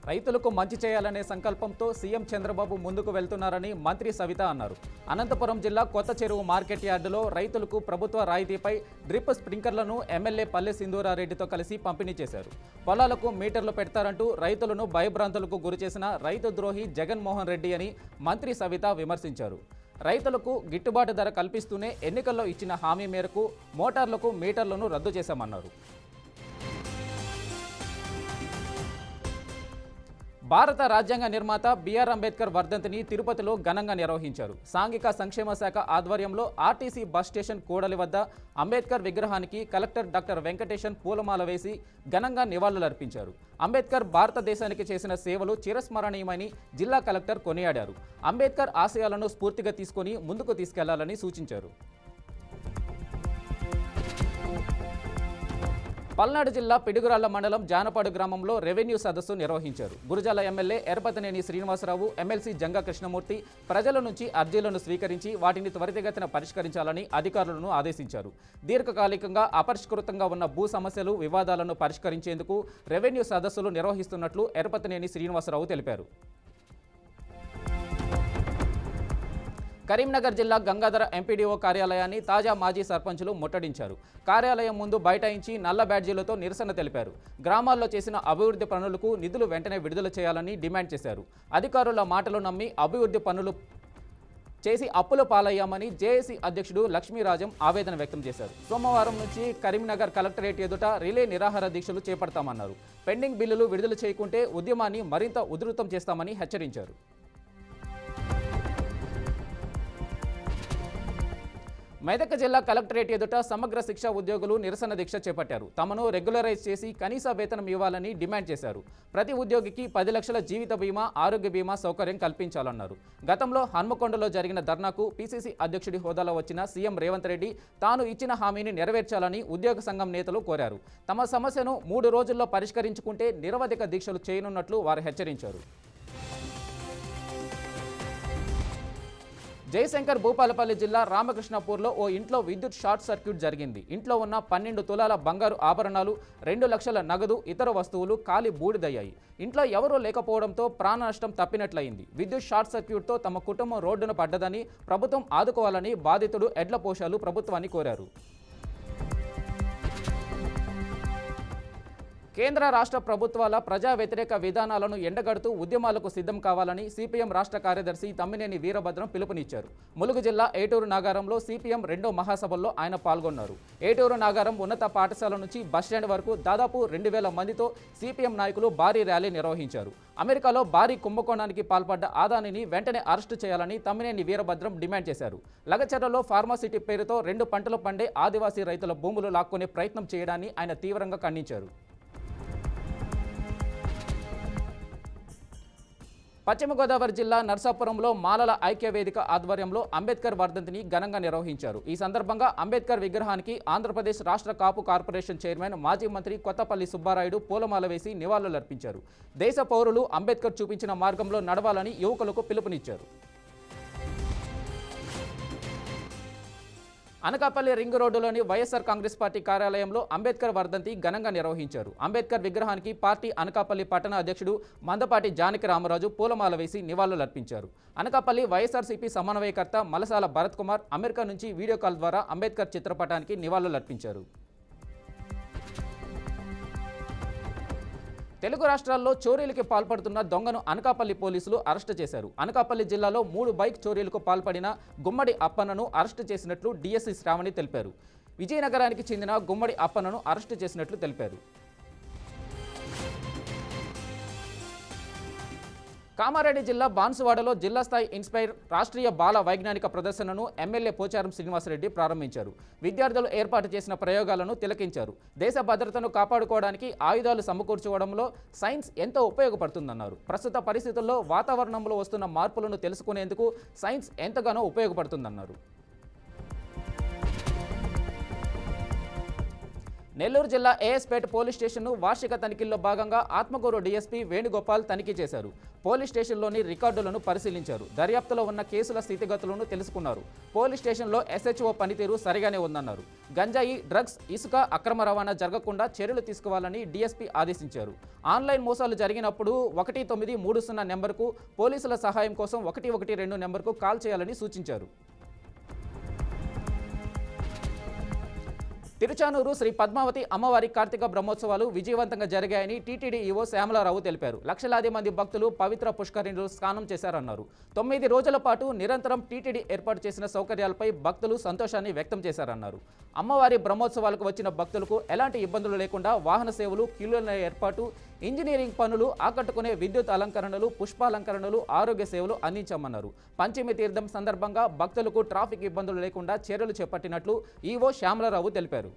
రైతులకు మంచి చేయాలనే సంకల్పంతో సీఎం చంద్రబాబు ముందుకు వెళ్తున్నారని మంత్రి సవిత అన్నారు. అనంతపురం జిల్లా కొత్త చెరువు మార్కెట్ యార్డులో రైతులకు ప్రభుత్వ రాయితీపై డ్రిప్ స్ప్రింక్లర్లను ఎమ్మెల్యే పల్లె సింధూరారెడ్డితో కలిసి పంపిణీ చేశారు. పొలాలకు మీటర్లు పెడతారంటూ రైతులను భయభ్రాంతులకు గురిచేసిన రైతు ద్రోహి జగన్మోహన్ రెడ్డి అని మంత్రి సవిత విమర్శించారు. రైతులకు గిట్టుబాటు ధర కల్పిస్తూనే ఎన్నికల్లో ఇచ్చిన హామీ మేరకు మోటార్లకు మీటర్లను రద్దు చేశామన్నారు. భారత రాజ్యాంగ నిర్మాత బిఆర్ అంబేద్కర్ వర్ధంతిని తిరుపతిలో ఘనంగా నిర్వహించారు. సాంఘిక సంక్షేమ శాఖ ఆధ్వర్యంలో ఆర్టీసీ బస్ స్టేషన్ కూడలి వద్ద అంబేద్కర్ విగ్రహానికి కలెక్టర్ డాక్టర్ వెంకటేశన్ పూలమాల వేసి ఘనంగా నివాళులర్పించారు. అంబేద్కర్ భారతదేశానికి చేసిన సేవలు చిరస్మరణీయమని జిల్లా కలెక్టర్ కొనియాడారు. అంబేద్కర్ ఆశయాలను స్ఫూర్తిగా తీసుకొని ముందుకు తీసుకెళ్లాలని సూచించారు. పల్నాడు జిల్లా పిడుగురాళ్ల మండలం జానపాడు గ్రామంలో రెవెన్యూ సదస్సు నిర్వహించారు. గురజాల ఎమ్మెల్యే ఎరపతనేని శ్రీనివాసరావు, ఎమ్మెల్సీ జంగా కృష్ణమూర్తి ప్రజల నుంచి అర్జీలను స్వీకరించి వాటిని త్వరితగతిన పరిష్కరించాలని అధికారులను ఆదేశించారు. దీర్ఘకాలికంగా అపరిష్కృతంగా ఉన్న భూ సమస్యలు, వివాదాలను పరిష్కరించేందుకు రెవెన్యూ సదస్సులు నిర్వహిస్తున్నట్లు ఎరపతనేని శ్రీనివాసరావు తెలిపారు. కరీంనగర్ జిల్లా గంగాధర ఎంపీడీఓ కార్యాలయాన్ని తాజా మాజీ సర్పంచులు ముట్టడించారు. కార్యాలయం ముందు బైఠాయించి నల్ల బ్యాడ్జీలతో నిరసన తెలిపారు. గ్రామాల్లో చేసిన అభివృద్ధి పనులకు నిధులు వెంటనే విడుదల చేయాలని డిమాండ్ చేశారు. అధికారుల మాటలు నమ్మి అభివృద్ధి పనులు చేసి అప్పుల పాలయ్యామని జేఏసీ అధ్యక్షుడు లక్ష్మీరాజం ఆవేదన వ్యక్తం చేశారు. సోమవారం నుంచి కరీంనగర్ కలెక్టరేట్ ఎదుట రిలే నిరాహార దీక్షలు చేపడతామన్నారు. పెండింగ్ బిల్లులు విడుదల చేయకుంటే ఉద్యమాన్ని మరింత ఉధృతం చేస్తామని హెచ్చరించారు. మెదక్ జిల్లా కలెక్టరేట్ ఎదుట సమగ్ర శిక్ష ఉద్యోగులు నిరసన దీక్ష చేపట్టారు. తమను రెగ్యులరైజ్ చేసి కనీస వేతనం ఇవ్వాలని డిమాండ్ చేశారు. ప్రతి ఉద్యోగికి 10 లక్షల జీవిత బీమా, ఆరోగ్య బీమా సౌకర్యం కల్పించాలన్నారు. గతంలో హన్మకొండలో జరిగిన ధర్నాకు పీసీసీ అధ్యక్షుడి హోదాలో వచ్చిన సీఎం రేవంత్ రెడ్డి తాను ఇచ్చిన హామీని నెరవేర్చాలని ఉద్యోగ సంఘం నేతలు కోరారు. తమ సమస్యను 3 రోజుల్లో పరిష్కరించుకుంటే నిరవధిక దీక్షలు చేయనున్నట్లు వారు హెచ్చరించారు. జయశంకర్ భూపాలపల్లి జిల్లా రామకృష్ణపూర్లో ఓ ఇంట్లో విద్యుత్ షార్ట్ సర్క్యూట్ జరిగింది. ఇంట్లో ఉన్న 12 తులాల బంగారు ఆభరణాలు, 2 లక్షల నగదు, ఇతర వస్తువులు కాలి బూడిదయ్యాయి. ఇంట్లో ఎవరూ లేకపోవడంతో ప్రాణ నష్టం తప్పినట్లయింది. విద్యుత్ షార్ట్ సర్క్యూట్తో తమ కుటుంబం రోడ్డున పడ్డదని, ప్రభుత్వం ఆదుకోవాలని బాధితుడు ఎడ్ల పోషాలు ప్రభుత్వాన్ని కోరారు. కేంద్ర రాష్ట్ర ప్రభుత్వాల ప్రజా వ్యతిరేక విధానాలను ఎండగడుతూ ఉద్యమాలకు సిద్ధం కావాలని సిపిఎం రాష్ట్ర కార్యదర్శి తమ్మినేని వీరభద్రం పిలుపునిచ్చారు. ములుగు జిల్లా ఏటూరు నాగారంలో సిపిఎం 2వ మహాసభల్లో ఆయన పాల్గొన్నారు. ఏటూరు నాగారం ఉన్నత పాఠశాల నుంచి బస్టాండ్ వరకు దాదాపు 2000 మందితో సిపిఎం నాయకులు భారీ ర్యాలీ నిర్వహించారు. అమెరికాలో భారీ కుంభకోణానికి పాల్పడ్డ ఆదానిని వెంటనే అరెస్టు చేయాలని తమ్మినేని వీరభద్రం డిమాండ్ చేశారు. లగచర్లలో ఫార్మాసిటీ పేరుతో 2 పంటలు పండే ఆదివాసీ రైతుల భూములు లాక్కునే ప్రయత్నం చేయడాన్ని ఆయన తీవ్రంగా ఖండించారు. పశ్చిమ గోదావరి జిల్లా నర్సాపురంలో మాలల ఐక్యవేదిక ఆధ్వర్యంలో అంబేద్కర్ వర్ధంతిని ఘనంగా నిర్వహించారు. ఈ సందర్భంగా అంబేద్కర్ విగ్రహానికి ఆంధ్రప్రదేశ్ రాష్ట్ర కాపు కార్పొరేషన్ చైర్మన్ మాజీ మంత్రి కొత్తపల్లి సుబ్బారాయుడు పూలమాల వేసి నివాళులర్పించారు. దేశ పౌరులు అంబేద్కర్ చూపించిన మార్గంలో నడవాలని యువకులకు పిలుపునిచ్చారు. అనకాపల్లి రింగ్ రోడ్డులోని వైఎస్ఆర్ కాంగ్రెస్ పార్టీ కార్యాలయంలో అంబేద్కర్ వర్ధంతి ఘనంగా నిర్వహించారు. అంబేద్కర్ విగ్రహానికి పార్టీ అనకాపల్లి పట్టణ అధ్యక్షుడు మందపాటి జానకి రామరాజు పూలమాల వేసి నివాళులర్పించారు. అనకాపల్లి వైఎస్ఆర్సీపీ సమన్వయకర్త మలసాల భరత్ కుమార్ అమెరికా నుంచి వీడియో కాల్ ద్వారా అంబేద్కర్ చిత్రపటానికి నివాళులర్పించారు. తెలుగు రాష్ట్రాల్లో చోరీలకి పాల్పడుతున్న దొంగను అనకాపల్లి పోలీసులు అరెస్టు చేశారు. అనకాపల్లి జిల్లాలో 3 బైక్ చోరీలకు పాల్పడిన గుమ్మడి అప్పన్నను అరెస్టు చేసినట్లు డీఎస్సీ శ్రావణి తెలిపారు. విజయనగరానికి చెందిన గుమ్మడి అప్పన్నను అరెస్టు చేసినట్లు తెలిపారు. కామారెడ్డి జిల్లా బాన్సువాడలో జిల్లా స్థాయి ఇన్స్పైర్ రాష్ట్రీయ బాల వైజ్ఞానిక ప్రదర్శనను ఎమ్మెల్యే పోచారం శ్రీనివాసరెడ్డి ప్రారంభించారు. విద్యార్థులు ఏర్పాటు చేసిన ప్రయోగాలను తిలకించారు. దేశ భద్రతను కాపాడుకోవడానికి ఆయుధాలు సమకూర్చుకోవడంలో సైన్స్ ఎంతో ఉపయోగపడుతుందన్నారు. ప్రస్తుత పరిస్థితుల్లో వాతావరణంలో వస్తున్న మార్పులను తెలుసుకునేందుకు సైన్స్ ఎంతగానో ఉపయోగపడుతుందన్నారు. నెల్లూరు జిల్లా ఏఎస్పేట పోలీస్ స్టేషన్ను వార్షిక తనిఖీల్లో భాగంగా ఆత్మకూరు డీఎస్పీ వేణుగోపాల్ తనిఖీ చేశారు. పోలీస్ స్టేషన్లోని రికార్డులను పరిశీలించారు. దర్యాప్తులో ఉన్న కేసుల స్థితిగతులను తెలుసుకున్నారు. పోలీస్ స్టేషన్లో ఎస్హెచ్ఓ పనితీరు సరిగానే ఉందన్నారు. గంజాయి, డ్రగ్స్, ఇసుక అక్రమ రవాణా జరగకుండా చర్యలు తీసుకోవాలని డీఎస్పీ ఆదేశించారు. ఆన్లైన్ మోసాలు జరిగినప్పుడు 1930 నెంబర్కు, పోలీసుల సహాయం కోసం 112 నెంబర్కు కాల్ చేయాలని సూచించారు. తిరుచానూరు శ్రీ పద్మావతి అమ్మవారి కార్తీక బ్రహ్మోత్సవాలు విజయవంతంగా జరిగాయని టీటీడీ ఈవో శ్యామలారావు తెలిపారు. లక్షలాది మంది భక్తులు పవిత్ర పుష్కరిణిలో స్నానం చేశారన్నారు. 9 రోజుల పాటు నిరంతరం టీటీడీ ఏర్పాటు చేసిన సౌకర్యాలపై భక్తులు సంతోషాన్ని వ్యక్తం చేశారన్నారు. అమ్మవారి బ్రహ్మోత్సవాలకు వచ్చిన భక్తులకు ఎలాంటి ఇబ్బందులు లేకుండా వాహన సేవలు, క్యూల ఏర్పాటు, ఇంజనీరింగ్ పనులు, ఆకట్టుకునే విద్యుత్ అలంకరణలు, పుష్పాలంకరణలు, ఆరోగ్య సేవలు అందించామన్నారు. పంచమి తీర్థం సందర్భంగా భక్తులకు ట్రాఫిక్ ఇబ్బందులు లేకుండా చర్యలు చేపట్టినట్లు ఈవో శ్యామలారావు తెలిపారు.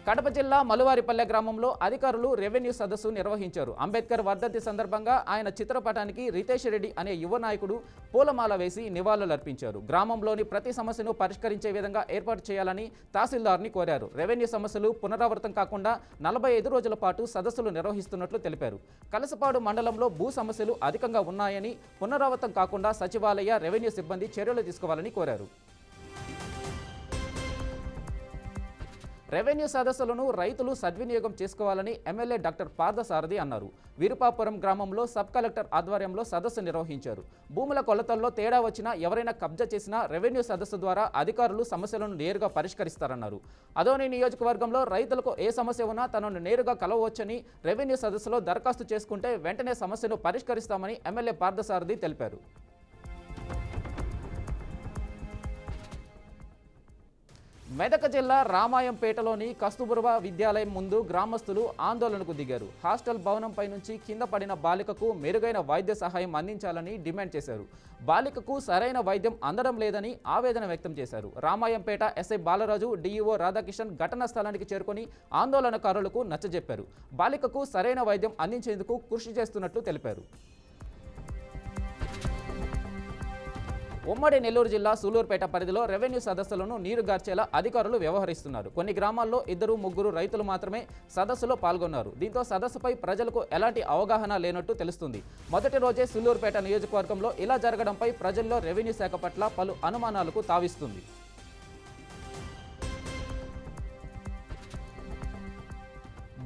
కడప జిల్లా మలువారిపల్లె గ్రామంలో అధికారులు రెవెన్యూ సదస్సు నిర్వహించారు. అంబేద్కర్ వర్ధంతి సందర్భంగా ఆయన చిత్రపటానికి రితేష్ రెడ్డి అనే యువ నాయకుడు పూలమాల వేసి నివాళులర్పించారు. గ్రామంలోని ప్రతి సమస్యను పరిష్కరించే విధంగా ఏర్పాటు చేయాలని తహసీల్దార్ని కోరారు. రెవెన్యూ సమస్యలు పునరావృతం కాకుండా 45 రోజుల పాటు సదస్సులు నిర్వహిస్తున్నట్లు తెలిపారు. కలసపాడు మండలంలో భూ సమస్యలు అధికంగా ఉన్నాయని, పునరావృతం కాకుండా సచివాలయ, రెవెన్యూ సిబ్బంది చర్యలు తీసుకోవాలని కోరారు. రెవెన్యూ సదస్సులను రైతులు సద్వినియోగం చేసుకోవాలని ఎమ్మెల్యే డాక్టర్ పార్థసారథి అన్నారు. వీరుపాపురం గ్రామంలో సబ్ కలెక్టర్ ఆధ్వర్యంలో సదస్సు నిర్వహించారు. భూముల కొలతల్లో తేడా వచ్చినా, ఎవరైనా కబ్జా చేసినా రెవెన్యూ సదస్సు ద్వారా అధికారులు సమస్యలను నేరుగా పరిష్కరిస్తారన్నారు. అదోని నియోజకవర్గంలో రైతులకు ఏ సమస్య ఉన్నా తనను నేరుగా కలవవచ్చని, రెవెన్యూ సదస్సులో దరఖాస్తు చేసుకుంటే వెంటనే సమస్యను పరిష్కరిస్తామని ఎమ్మెల్యే పార్థసారథి తెలిపారు. మెదక్ జిల్లా రామాయంపేటలోని కస్తూర్బా విద్యాలయం ముందు గ్రామస్తులు ఆందోళనకు దిగారు. హాస్టల్ భవనంపై నుంచి కింద పడిన బాలికకు మెరుగైన వైద్య సహాయం అందించాలని డిమాండ్ చేశారు. బాలికకు సరైన వైద్యం అందడం లేదని ఆవేదన వ్యక్తం చేశారు. రామాయంపేట ఎస్ఐ బాలరాజు, డీఈఓ రాధాకిషన్ ఘటనా స్థలానికి చేరుకొని ఆందోళనకారులకు నచ్చజెప్పారు. బాలికకు సరైన వైద్యం అందించేందుకు కృషి చేస్తున్నట్లు తెలిపారు. ఉమ్మడి నెల్లూరు జిల్లా సూలూరుపేట పరిధిలో రెవెన్యూ సదస్సులను నీరుగార్చేలా అధికారులు వ్యవహరిస్తున్నారు. కొన్ని గ్రామాల్లో 2-3 రైతులు మాత్రమే సదస్సులో పాల్గొన్నారు. దీంతో సదస్సుపై ప్రజలకు ఎలాంటి అవగాహన లేనట్టు తెలుస్తుంది. మొదటి రోజే సూలూరుపేట నియోజకవర్గంలో ఇలా జరగడంపై ప్రజల్లో రెవెన్యూ శాఖ పట్ల పలు అనుమానాలకు తావిస్తుంది.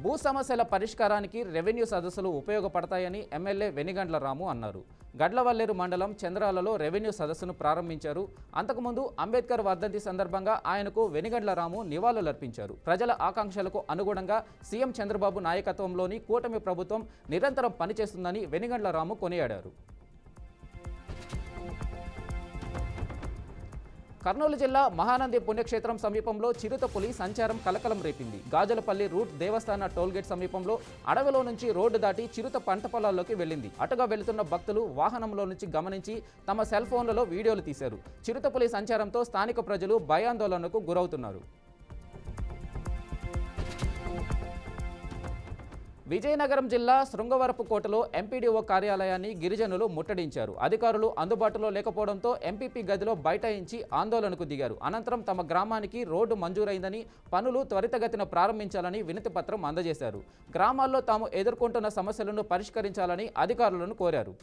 భూ సమస్యల పరిష్కారానికి రెవెన్యూ సదస్సులు ఉపయోగపడతాయని ఎమ్మెల్యే వెనిగండ్ల రాము అన్నారు. గడ్లవల్లేరు మండలం చంద్రాలలో రెవెన్యూ సదస్సును ప్రారంభించారు. అంతకుముందు అంబేద్కర్ వర్ధంతి సందర్భంగా ఆయనకు వెనిగండ్ల రాము నివాళులర్పించారు. ప్రజల ఆకాంక్షలకు అనుగుణంగా సీఎం చంద్రబాబు నాయకత్వంలోని కూటమి ప్రభుత్వం నిరంతరం పనిచేస్తుందని వెనిగండ్ల రాము కొనియాడారు. కర్నూలు జిల్లా మహానంది పుణ్యక్షేత్రం సమీపంలో చిరుతపులి సంచారం కలకలం రేపింది. గాజలపల్లి రూట్ దేవస్థాన టోల్గేట్ సమీపంలో అడవిలో నుంచి రోడ్డు దాటి చిరుత పంట పొలాల్లోకి వెళ్ళింది. అటుగా వెళుతున్న భక్తులు వాహనంలో నుంచి గమనించి తమ సెల్ ఫోన్లలో వీడియోలు తీశారు. చిరుతపులి సంచారంతో స్థానిక ప్రజలు భయాందోళనకు గురవుతున్నారు. విజయనగరం జిల్లా శృంగవరపుకోటలో ఎంపీడీఓ కార్యాలయాన్ని గిరిజనులు ముట్టడించారు. అధికారులు అందుబాటులో లేకపోవడంతో ఎంపీపీ గదిలో బైఠాయించి ఆందోళనకు దిగారు. అనంతరం తమ గ్రామానికి రోడ్డు మంజూరైందని, పనులు త్వరితగతిన ప్రారంభించాలని వినతిపత్రం అందజేశారు. గ్రామాల్లో తాము ఎదుర్కొంటున్న సమస్యలను పరిష్కరించాలని అధికారులను కోరారు.